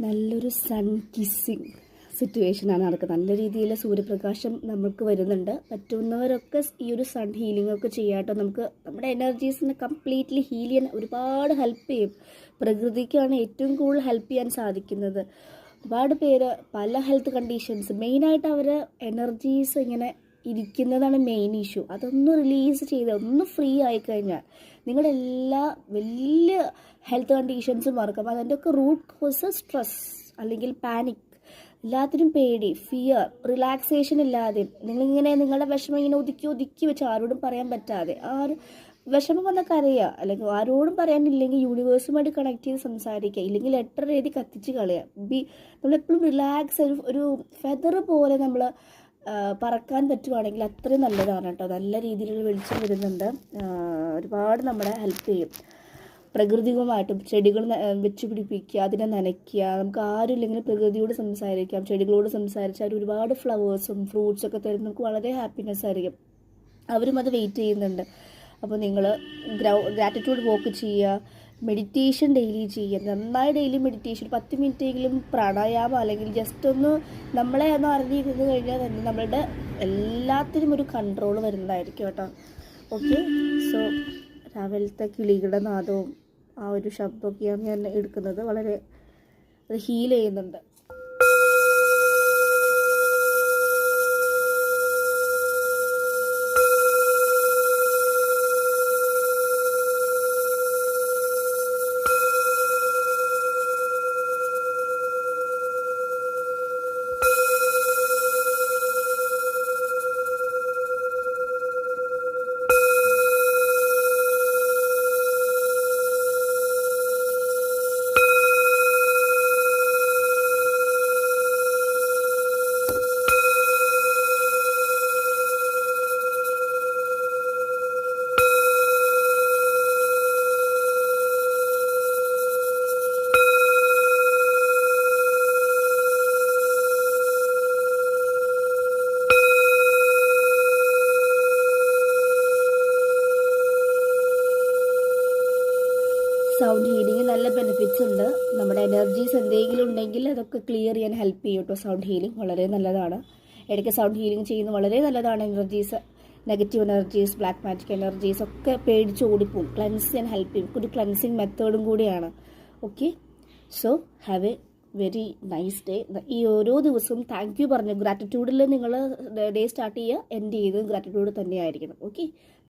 നല്ലൊരു sun kissing സിറ്റുവേഷനാണ് നടക്കുന്നത്. നല്ല രീതിയിൽ സൂര്യപ്രകാശം നമുക്ക് വരുന്നുണ്ട്. പറ്റുന്നവരൊക്കെ ഈ ഒരു സൺ ഹീലിംഗ് ഒക്കെ ചെയ്യാട്ടോ. നമുക്ക് നമ്മുടെ എനർജീസിനെ കംപ്ലീറ്റ്ലി ഹീൽ ചെയ്യാൻ ഒരുപാട് ഹെൽപ്പ് ചെയ്യും. പ്രകൃതിക്കാണ് ഏറ്റവും കൂടുതൽ ഹെൽപ്പ് ചെയ്യാൻ സാധിക്കുന്നത്. ഒരുപാട് പേര് പല ഹെൽത്ത് കണ്ടീഷൻസ്, മെയിനായിട്ട് അവർ എനർജീസ് ഇങ്ങനെ ഇരിക്കുന്നതാണ് മെയിൻ ഇഷ്യൂ. അതൊന്ന് റിലീസ് ചെയ്ത് ഒന്ന് ഫ്രീ ആയിക്കഴിഞ്ഞാൽ നിങ്ങളുടെ എല്ലാ വലിയ ഹെൽത്ത് കണ്ടീഷൻസും മറക്കും. അതിൻ്റെയൊക്കെ റൂട്ട് കോസ് സ്ട്രെസ് അല്ലെങ്കിൽ പാനിക്, എല്ലാത്തിനും പേടി, ഫിയർ, റിലാക്സേഷൻ ഇല്ലാതെ നിങ്ങളിങ്ങനെ നിങ്ങളുടെ വിഷമം ഇങ്ങനെ ഒതുക്കി വെച്ച് ആരോടും പറയാൻ പറ്റാതെ, വിഷമം വന്നൊക്കെ അറിയുക, അല്ലെങ്കിൽ ആരോടും പറയാനില്ലെങ്കിൽ യൂണിവേഴ്സുമായിട്ട് കണക്ട് ചെയ്ത് സംസാരിക്കുക, ഇല്ലെങ്കിൽ ലെറ്റർ എഴുതി കത്തിച്ച് കളയുക. നമ്മളെപ്പോഴും റിലാക്സ്, ഒരു ഫെദർ പോലെ നമ്മൾ പറക്കാൻ പറ്റുവാണെങ്കിൽ അത്രയും നല്ലതാണ് കേട്ടോ. നല്ല രീതിയിലുള്ള വെളിച്ചം വരുന്നുണ്ട്. ഒരുപാട് നമ്മളെ ഹെൽപ്പ് ചെയ്യും. പ്രകൃതികമായിട്ടും ചെടികൾ വെച്ച് പിടിപ്പിക്കുക, അതിനെ നനയ്ക്കുക. നമുക്ക് ആരും ഇല്ലെങ്കിൽ പ്രകൃതിയോട് സംസാരിക്കാം, ചെടികളോട് സംസാരിച്ചാൽ ഒരുപാട് ഫ്ലവേഴ്സും ഫ്രൂട്ട്സും ഒക്കെ തരും. നമുക്ക് വളരെ ഹാപ്പിനെസ് ആയിരിക്കും. അവരും അത് വെയിറ്റ് ചെയ്യുന്നുണ്ട്. അപ്പോൾ നിങ്ങൾ ഗ്രാറ്റിറ്റ്യൂഡ് വോക്ക് ചെയ്യുക, മെഡിറ്റേഷൻ ഡെയിലി ചെയ്യുക. നന്നായി ഡെയിലി മെഡിറ്റേഷൻ 10 മിനിറ്റെങ്കിലും പ്രാണായാമം, അല്ലെങ്കിൽ ജസ്റ്റ് ഒന്ന് നമ്മളെ ഒന്ന് അറിഞ്ഞിരുന്ന് കഴിഞ്ഞാൽ തന്നെ നമ്മളുടെ എല്ലാത്തിനും ഒരു കൺട്രോൾ വരുന്നതായിരിക്കും കേട്ടോ. ഓക്കെ, സോ രാവിലത്തെ കിളികളുടെ നാദവും ആ ഒരു ശബ്ദമൊക്കെയാണ് ഞാൻ എടുക്കുന്നത്. വളരെ അത് ഹീൽ ചെയ്യുന്നുണ്ട്. സൗണ്ട് ഹീലിംഗ് നല്ല ബെനിഫിറ്റ്സ് ഉണ്ട്. നമ്മുടെ എനർജീസ് എന്തെങ്കിലും ഉണ്ടെങ്കിൽ അതൊക്കെ ക്ലിയർ ചെയ്യാൻ ഹെൽപ്പ് ചെയ്യും കേട്ടോ. സൗണ്ട് ഹീലിംഗ് വളരെ നല്ലതാണ്. ഇടയ്ക്ക് സൗണ്ട് ഹീലിംഗ് ചെയ്യുന്നത് വളരെ നല്ലതാണ്. Energies, negative energies, black magic energies ഒക്കെ പേടിച്ച് ഓടിപ്പോവും. ക്ലൻസ് ചെയ്യാൻ ഹെൽപ്പ് ചെയ്യും. ഒരു ക്ലൻസിങ് മെത്തേഡും കൂടിയാണ്. Okay, so have A very nice day. ഈ ഓരോ ദിവസവും താങ്ക് യു പറഞ്ഞു ഗ്രാറ്റിറ്റ്യൂഡിൽ നിങ്ങൾ ഡേ സ്റ്റാർട്ട് ചെയ്യുക, എൻഡ് ചെയ്ത് ഗ്രാറ്റിറ്റ്യൂഡ് തന്നെയായിരിക്കണം. ഓക്കെ,